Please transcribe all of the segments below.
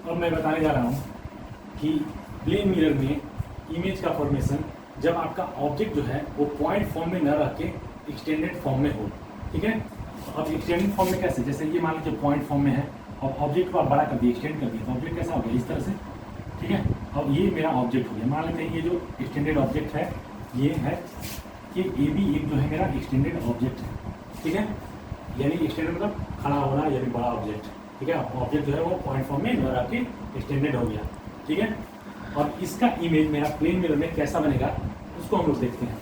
अब मैं बताने जा रहा हूँ कि प्लेन मिरर में इमेज का फॉर्मेशन जब आपका ऑब्जेक्ट जो है वो पॉइंट फॉर्म में न रह के एक्सटेंडेड फॉर्म में हो, ठीक है। अब एक्सटेंडेड फॉर्म में कैसे, जैसे ये मान लीजिए पॉइंट फॉर्म में है और ऑब्जेक्ट को आप बड़ा कर दिए, एक्सटेंड कर दिया, तो ऑब्जेक्ट कैसा हो गया, इस तरह से, ठीक है। अब ये मेरा ऑब्जेक्ट हो गया, मान लेते हैं ये जो एक्सटेंडेड ऑब्जेक्ट है ये है कि ए भी एक जो है मेरा एक्सटेंडेड ऑब्जेक्ट है, ठीक है। यानी एक्सटेंडेड मतलब खड़ा होना यानी बड़ा ऑब्जेक्ट, ठीक है। ऑब्जेक्ट जो है वो पॉइंट फॉर्म में न रह के एक्सटेंडेड हो गया, ठीक है। और इसका इमेज मेरा प्लेन मिरर में कैसा बनेगा उसको हम लोग देखते हैं।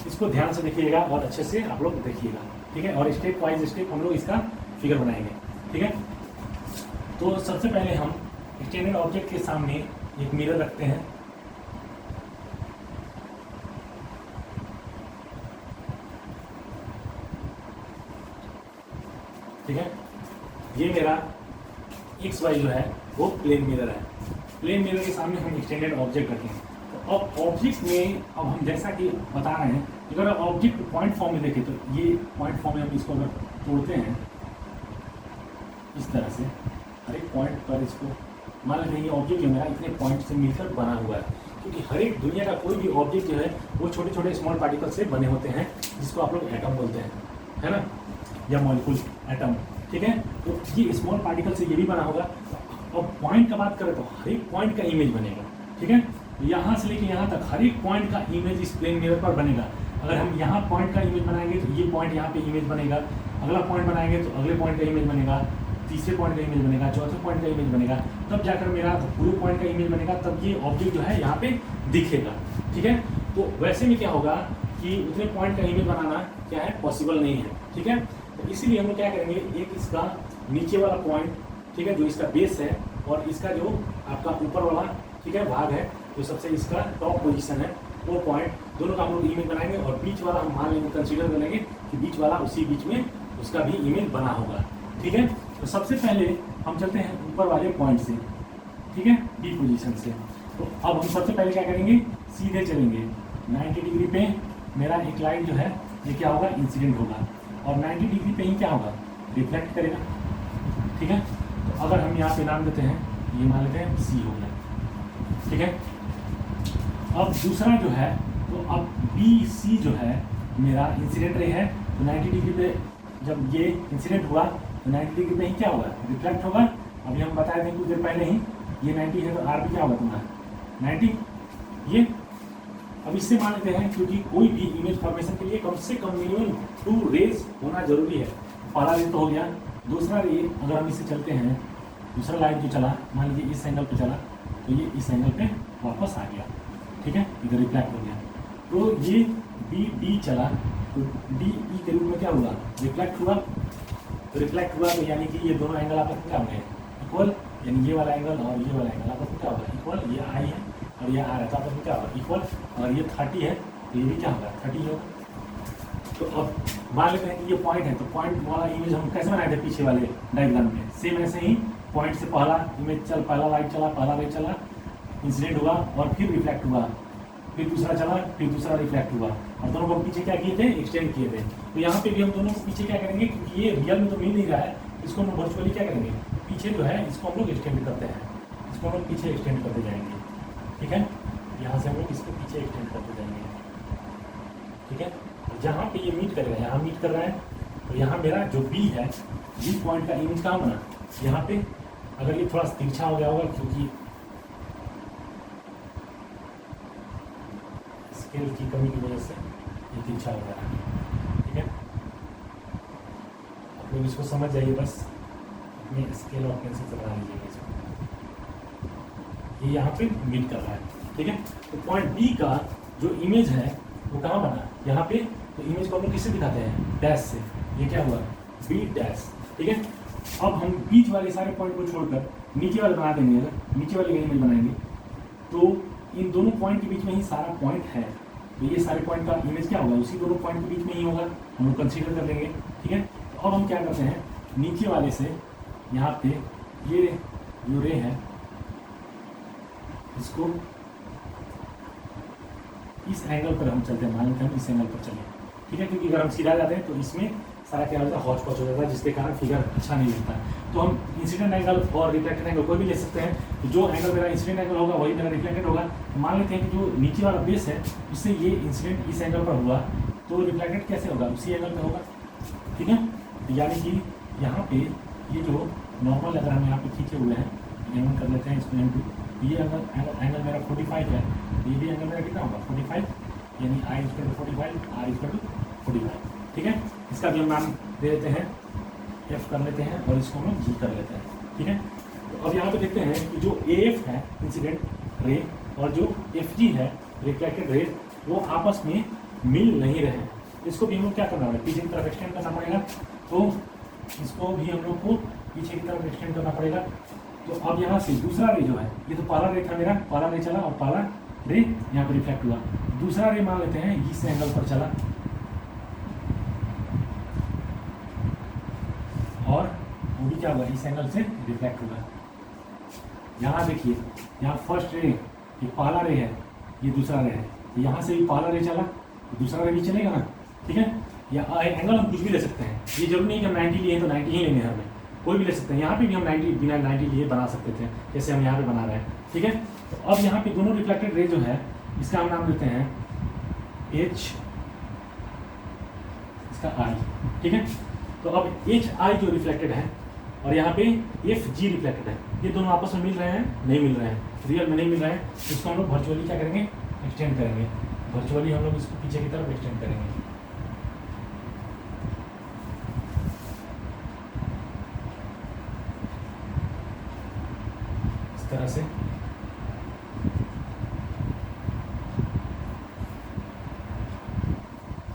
इसको ध्यान से देखिएगा और अच्छे से आप लोग देखिएगा, ठीक है। और स्टेप वाइज स्टेप हम लोग इसका फिगर बनाएंगे, ठीक है। तो सबसे पहले हम एक्सटेंडेड ऑब्जेक्ट के सामने एक मिरर रखते हैं, ठीक है। ये मेरा एक्स वाई जो है वो प्लेन मिरर है। प्लेन मिरर के सामने हम एक्सटेंडेड ऑब्जेक्ट रखेंगे। तो अब ऑब्जेक्ट में अब हम जैसा कि बता रहे हैं, अगर ऑब्जेक्ट पॉइंट फॉर्म में देखें तो ये पॉइंट फॉर्म में हम इसको अगर तोड़ते हैं इस तरह से, हर एक पॉइंट पर इसको मान लेते हैं ये ऑब्जेक्ट जो मेरा इतने पॉइंट से मिलकर बना हुआ है, क्योंकि हर एक दुनिया का कोई भी ऑब्जेक्ट जो है वो छोटे छोटे स्मॉल पार्टिकल से बने होते हैं, जिसको आप लोग एटम बोलते हैं, है ना, या मॉलिक्यूल एटम, ठीक है। तो ये स्मॉल पार्टिकल से ये भी बना होगा। और पॉइंट का बात करें तो हर एक पॉइंट का इमेज बनेगा, ठीक है। यहाँ से लेके यहाँ तक हर एक पॉइंट का इमेज इस प्लेन मिरर पर बनेगा। अगर हम यहाँ पॉइंट का इमेज बनाएंगे तो ये पॉइंट यहाँ पे इमेज बनेगा, अगला पॉइंट बनाएंगे तो अगले पॉइंट का इमेज बनेगा, तीसरे पॉइंट का इमेज बनेगा, चौथे पॉइंट का इमेज बनेगा, तब जाकर मेरा पूरे पॉइंट का इमेज बनेगा, तब ये ऑब्जेक्ट जो है यहाँ पे दिखेगा, ठीक है। तो वैसे में क्या होगा कि उतने पॉइंट का इमेज बनाना क्या है, पॉसिबल नहीं है, ठीक है। तो इसीलिए हम लोग क्या करेंगे, एक इसका नीचे वाला पॉइंट, ठीक है, जो इसका बेस है, और इसका जो आपका ऊपर वाला, ठीक है, भाग है, जो सबसे इसका टॉप पोजीशन है, वो पॉइंट दोनों का हम लोग इमेज बनाएंगे। और बीच वाला हम मान लेंगे, कंसीडर कर लेंगे कि बीच वाला उसी बीच में उसका भी इमेज बना होगा, ठीक है। तो सबसे पहले हम चलते हैं ऊपर वाले पॉइंट से, ठीक है, बी पोजीशन से। तो अब हम सबसे पहले क्या करेंगे, सीधे चलेंगे 90 डिग्री पे मेरा एक लाइट जो है ये क्या होगा, इंसिडेंट होगा, और 90 डिग्री पे ही क्या होगा, रिफ्लेक्ट करेगा, ठीक है। तो अगर हम यहाँ पे नाम देते हैं, ये मान लेते हैं सी हो गया, ठीक है। अब दूसरा जो है, तो अब बी सी जो है मेरा इंसिडेंट रे है, तो 90 डिग्री पे जब ये इंसिडेंट हुआ तो 90 डिग्री पे ही क्या होगा, रिफ्लेक्ट होगा। अभी हम बताए थे कुछ देर पहले ही, ये 90 है तो आर भी क्या होगा तुम्हारा 90, ये। अब इससे मान लेते हैं, क्योंकि कोई भी इमेज फॉर्मेशन के लिए कम से कम मिनिमम 2 रेज होना जरूरी है। पहला रे तो हो गया, दूसरा रे अगर हम इससे चलते हैं, दूसरा लाइट जो चला मान लीजिए इस एंगल पे चला, तो ये इस एंगल पे वापस आ गया, ठीक है, इधर रिफ्लेक्ट हो गया। तो ये बी डी चला, तो डी ई के रूप में क्या हुआ, रिफ्लेक्ट हुआ। तो रिफ्लेक्ट हुआ तो यानी कि ये दोनों एंगल आपस में क्या हो गए, इक्वल, यानी ये वाला एंगल और ये वाला एंगल आपस में क्या होगा, इक्वल। ये आई है और ये आर है, तो आपस में क्या होगा, इक्वल। और ये 30 है तो ये भी क्या होगा, 30 होगा। तो अब मान लेते हैं कि ये पॉइंट है, तो पॉइंट वाला इमेज हम कैसे बनाए थे पीछे वाले डायग्राम में, सेम ऐसे ही पॉइंट से पहला इमेज चल, पहला लाइट चला, पहला रे चला, इंसिडेंट हुआ और फिर रिफ्लेक्ट हुआ, फिर दूसरा चला, फिर दूसरा रिफ्लेक्ट हुआ, और दोनों को पीछे क्या किए थे, एक्सटेंड किए थे। तो यहाँ पे भी हम दोनों को पीछे क्या करेंगे, क्योंकि ये रियल में तो मिल नहीं रहा है, इसको हम वर्चुअली क्या करेंगे, पीछे जो है इसको हम लोग एक्सटेंड करते हैं, इसको हम लोग पीछे एक्सटेंड करते जाएंगे, ठीक है। यहाँ से हम लोग इसको पीछे एक्सटेंड करते जाएंगे, ठीक है। जहाँ पे ये मीट करेगा, यहाँ मीट कर रहा है, तो यहाँ मेरा जो बी है, बी पॉइंट का इमेज कहाँ बना, यहाँ पे। अगर ये थोड़ा तिरछा हो गया होगा क्योंकि स्केल की कमी की वजह से ये तिरछा हो गया है, ठीक है। आप लोग इसको समझ जाइए, बस अपने स्केल और पेंसिल से बना लीजिएगा इसको। ये यहाँ पे मीट कर रहा है, ठीक है। तो पॉइंट बी का जो इमेज है वो कहाँ बना, यहाँ पे। तो इमेज को हम लोग किससे दिखाते हैं, डैश से। ये क्या हुआ, बी डैश, ठीक है। अब हम बीच वाले सारे पॉइंट को छोड़कर नीचे वाले बना देंगे। अगर नीचे वाले का इमेज बनाएंगे तो इन दोनों पॉइंट के बीच में ही सारा पॉइंट है, तो ये सारे पॉइंट का इमेज क्या होगा, उसी दोनों पॉइंट के बीच में ही होगा, हम लोग कंसीडर कर लेंगे, ठीक है। तो अब हम क्या करते हैं, नीचे वाले से यहाँ पे ये जो रे है इसको इस एंगल पर हम चलते हैं, मान लेते हैं हम इस एंगल पर चलें, ठीक है, क्योंकि अगर हम सीधा जाते हैं तो इसमें सारा क्या होता है, हौच पौच हो जाता है, जिसके कारण फिगर अच्छा नहीं लगता है। तो हम इंसिडेंट एंगल और रिफ्लेक्टेड एंगल कोई भी ले सकते हैं। तो जो एंगल मेरा इंसिडेंट एंगल होगा वही मेरा रिफ्लेक्टेड होगा। तो मान लेते हैं कि जो नीचे वाला बेस है उससे ये इंसिडेंट इस एंगल पर हुआ, तो रिफ्लेक्टेड कैसे होगा, उसी एंगल पे होगा। ठीक है, यानी कि यहाँ पे ये जो नॉर्मल अगर हम यहाँ पे खींचे हुए हैं, M1 कर लेते हैं इसमें M2, ये एंगल मेरा 45 है, तो ये भी एंगल मेरा कितना होगा 45, यानी I = 45, R = 45। ठीक है, इसका भी हम नाम दे देते हैं, F कर लेते हैं और इसको हम G कर लेते हैं। ठीक है, तो अब यहाँ पे देखते हैं कि जो AF है इंसिडेंट रे और जो FG है रिफ्लेक्टेड रे, वो आपस में मिल नहीं रहे। इसको भी हम लोग क्या करना होगा, पीछे की तरफ एक्सटेंड करना पड़ेगा। तो इसको भी हम लोग को पीछे की तरफ एक्सटेंड करना पड़ेगा। तो अब यहाँ से दूसरा रे जो है, ये तो पहला रे था मेरा, पहला रे चला और पहला रे यहाँ पर रिफ्लेक्ट हुआ। दूसरा रे मान लेते हैं इस एंगल पर चला और वो भी क्या हुआ, इस एंगल से रिफ्लेक्ट हुआ। यहाँ देखिए, यहाँ फर्स्ट रे, ये पहला रे है, ये दूसरा रे है, तो यहाँ से भी पहला रे चला तो दूसरा रे भी चलेगा ना। ठीक है, या एंगल हम कुछ भी ले सकते हैं, ये जरूरी नहीं कि हम 90 लिए तो 90 ही लेंगे, हमें कोई भी ले सकते हैं। यहाँ पे भी हम 90 बिना 90 लिए बना सकते थे, जैसे हम यहाँ पे बना रहे हैं। ठीक है, तो अब यहाँ पे दोनों रिफ्लेक्टेड रे जो है, इसका हम नाम देते हैं H, इसका I। ठीक है, तो अब HI जो रिफ्लेक्टेड है और यहाँ पे FG रिफ्लेक्टेड है, ये दोनों आपस में मिल रहे हैं, नहीं मिल रहे हैं, रियल में नहीं मिल रहे हैं। इसको हम लोग वर्चुअली क्या करेंगे, एक्सटेंड करेंगे। वर्चुअली हम लोग इसको पीछे की तरफ एक्सटेंड करेंगे। इस तरह से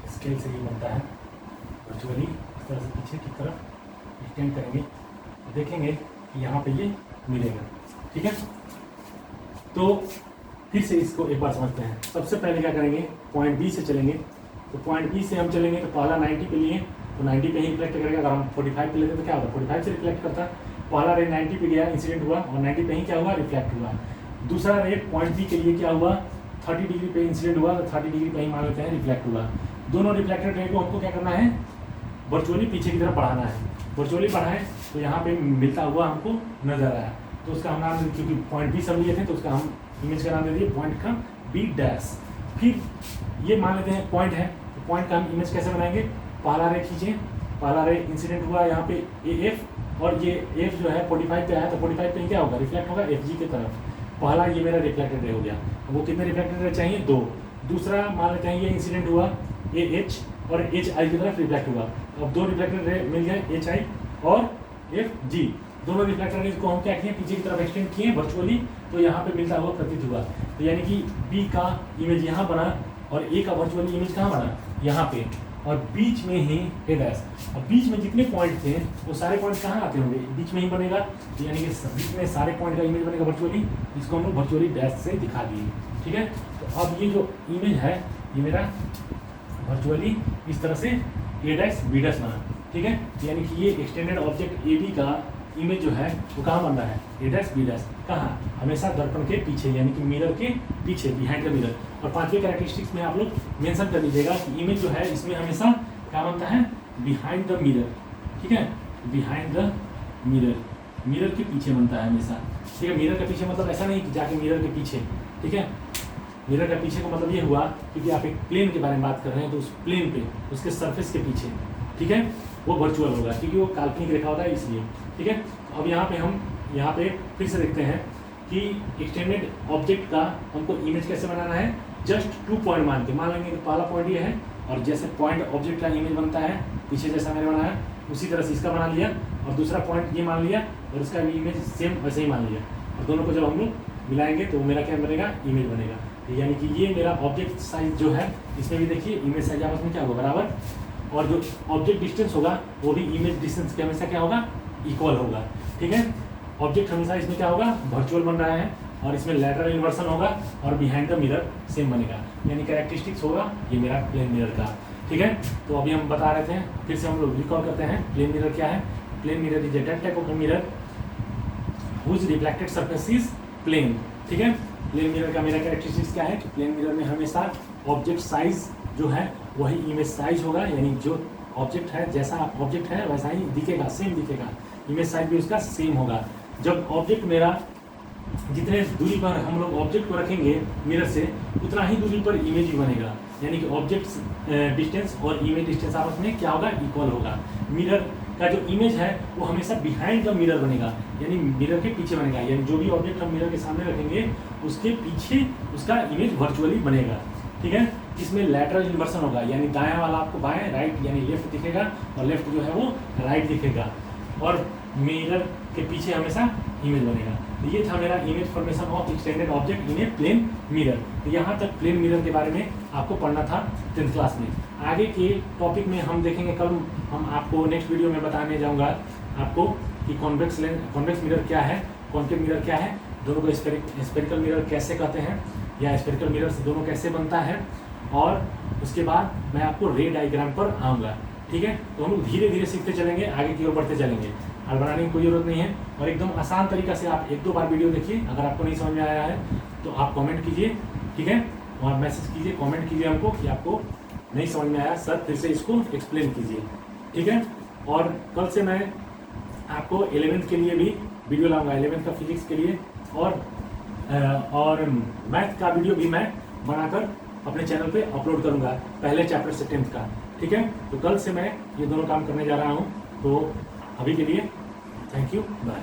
स्केल से ये बनता है। वर्चुअली इस तरह से पीछे की तरफ एक्सटेंड करेंगे, देखेंगे कि यहाँ पे ये मिलेगा। ठीक है, तो फिर से इसको एक बार समझते हैं। सबसे पहले क्या करेंगे, पॉइंट बी से चलेंगे। तो पॉइंट बी से हम चलेंगे तो पहला 90 पे लिए, तो 90 पे ही रिफ्लेक्ट करेगा। अगर हम 45 पे लेते तो क्या होता, 45 से रिफ्लेक्ट करता। पहला रे 90 पे गया, इंसिडेंट हुआ और 90 पे ही क्या हुआ, रिफ्लेक्ट हुआ। दूसरा रे पॉइंट बी के लिए क्या हुआ, 30 डिग्री पे इंसिडेंट हुआ, तो 30 डिग्री पे ही मान लेते हैं रिफ्लेक्ट हुआ। दोनों रिफ्लेक्टेड रे को हमको क्या करना है, वर्चुअली पीछे की तरफ बढ़ाना है। वर्चुअली बढ़ाएं तो यहाँ पे मिलता हुआ हमको नजर आया, तो उसका हम नाम, क्योंकि पॉइंट बी सब लिए थे तो उसका हम इमेज का नाम दे दिए पॉइंट का B'। फिर ये मान लेते हैं पॉइंट है, तो पॉइंट का हम इमेज कैसे बनाएंगे, पहला रे खींचे, पहला रे इंसिडेंट हुआ यहाँ पे AF और ये F जो है 45 पे आया, तो 45 पे क्या होगा, रिफ्लेक्ट होगा FG की तरफ। पहला ये मेरा रिफ्लेक्टेड रे हो गया। वो कितने रिफ्लेक्टेड रे चाहिए, 2। दूसरा मान लेते हैं ये इंसिडेंट हुआ AH और HI की तरफ रिफ्लेक्ट हुआ। अब 2 रिफ्लेक्टेड रे मिल गए, HI और FG। दोनों रिफ्लेक्टेड रेज को हम क्या किए, पीछे की तरफ एक्सटेंड किए वर्चुअली, तो यहाँ पे मिलता हुआ प्रतीत हुआ। तो यानी कि B का इमेज यहाँ बना और A का वर्चुअली इमेज कहाँ बना, यहाँ पे, और बीच में ही A'। अब बीच में जितने पॉइंट थे वो सारे पॉइंट कहाँ आते होंगे, बीच में ही बनेगा। तो यानी कि बीच में सारे पॉइंट का इमेज बनेगा वर्चुअली, इसको हम लोग वर्चुअली डैश से दिखा दिए। ठीक है, तो अब ये जो इमेज है ये मेरा वर्चुअली इस तरह से A', B' बना। ठीक है, यानी कि ये एक्सटेंडेड ऑब्जेक्ट AB का इमेज जो है वो कहाँ बन रहा है, A', B', कहाँ, हमेशा दर्पण के पीछे, यानी कि मिरर के पीछे, बिहाइंड द मिरर। और 5वें कैरेक्टरिस्टिक्स में आप लोग मेंशन कर लीजिएगा कि इमेज जो है इसमें हमेशा क्या बनता है, बिहाइंड द मिरर। ठीक है, बिहाइंड द मिरर, मिरर के पीछे बनता है हमेशा। ठीक है, मिरर के पीछे मतलब ऐसा नहीं कि जाके मिरर के पीछे। ठीक है, मिरर के पीछे का मतलब ये हुआ क्योंकि आप एक प्लेन के बारे में बात कर रहे हैं, तो उस प्लेन पे, उसके सरफेस के पीछे, ठीक है, वो वर्चुअल होगा क्योंकि वो काल्पनिक रेखा होता है इसलिए। ठीक है, अब यहाँ पे हम यहाँ पे फिर से देखते हैं कि एक्सटेंडेड ऑब्जेक्ट का हमको इमेज कैसे बनाना है, जस्ट 2 पॉइंट मान के मान लेंगे कि पहला पॉइंट ये है, और जैसे पॉइंट ऑब्जेक्ट का इमेज बनता है पीछे जैसा मैंने बनाया उसी तरह से इसका बना लिया, और दूसरा पॉइंट ये मान लिया और इसका भी इमेज सेम वैसे ही मान लिया, और दोनों को जब हम लोग मिलाएंगे तो मेरा क्या बनेगा, इमेज बनेगा। यानी कि ये मेरा ऑब्जेक्ट साइज जो है, इसमें भी देखिए इमेज साइज आपस में क्या होगा, बराबर, और जो ऑब्जेक्ट डिस्टेंस होगा वो भी इमेज डिस्टेंस के हमेशा क्या होगा, इक्वल होगा। ठीक है, ऑब्जेक्ट हमेशा इसमें क्या होगा, वर्चुअल बन रहा है, और इसमें लैटरल इन्वर्सन होगा और बिहाइंड द मिरर सेम बनेगा, यानी कैरेक्टरिस्टिक्स होगा ये मेरा प्लेन मिरर का। ठीक है, तो अभी हम बता रहे थे, फिर से हम लोग रिकॉल करते हैं प्लेन मिरर क्या है। Plane mirror is that type of mirror whose reflected surface is plane. ठीक है, प्लेन मिरर का मेरा कैरेक्टरिस्टिक्स क्या है कि प्लेन मिरर में हमेशा ऑब्जेक्ट साइज जो है वही इमेज साइज होगा, यानी जो ऑब्जेक्ट है, जैसा ऑब्जेक्ट है वैसा ही दिखेगा, सेम दिखेगा, इमेज साइज भी उसका सेम होगा। जब ऑब्जेक्ट मेरा जितने दूरी पर हम लोग ऑब्जेक्ट को रखेंगे मिरर से, उतना ही दूरी पर इमेज भी बनेगा, यानी कि ऑब्जेक्ट डिस्टेंस और इमेज डिस्टेंस आपस में क्या होगा, इक्वल होगा। मिरर का जो इमेज है वो हमेशा बिहाइंड द मिरर बनेगा, यानी मिरर के पीछे बनेगा, यानी जो भी ऑब्जेक्ट हम मिरर के सामने रखेंगे उसके पीछे उसका इमेज वर्चुअली बनेगा, ठीक है। इसमें लैटरल इन्वर्सन होगा, यानी दायां वाला आपको बाएं, राइट यानी लेफ्ट दिखेगा, और लेफ्ट जो है वो राइट दिखेगा, और मिरर के पीछे हमेशा इमेज बनेगा। तो ये था मेरा image formation of extended object in a plane mirror. तो यहाँ तक प्लेन मिरर के बारे में आपको पढ़ना था 10th क्लास में। आगे के टॉपिक में हम देखेंगे, कल हम आपको नेक्स्ट वीडियो में बताने जाऊँगा आपको कि कॉन्वेक्स मिरर क्या है, कॉन्केव मिरर क्या है, दोनों को स्फेरिकल मिरर कैसे कहते हैं, या स्फेरिकल मिरर से दोनों कैसे बनता है, और उसके बाद मैं आपको रे डायग्राम पर आऊँगा, ठीक है। तो हम लोग धीरे धीरे सीखते चलेंगे, आगे की ओर बढ़ते चलेंगे, हाल बनाने की कोई जरूरत नहीं है, और एकदम आसान तरीका से आप 1-2 बार वीडियो देखिए। अगर आपको नहीं समझ में आया है तो आप कमेंट कीजिए, ठीक है, और मैसेज कीजिए, कमेंट कीजिए हमको कि आपको नहीं समझ में आया, सर फिर से इसको एक्सप्लेन कीजिए, ठीक है। और कल से मैं आपको 11th के लिए भी वीडियो लाऊंगा, 11th का फिजिक्स के लिए, और मैथ का वीडियो भी मैं बनाकर अपने चैनल पे अपलोड करूंगा, पहले चैप्टर से 10th का, ठीक है। तो कल से मैं ये दोनों काम करने जा रहा हूँ। तो अभी के लिए थैंक यू, बाय।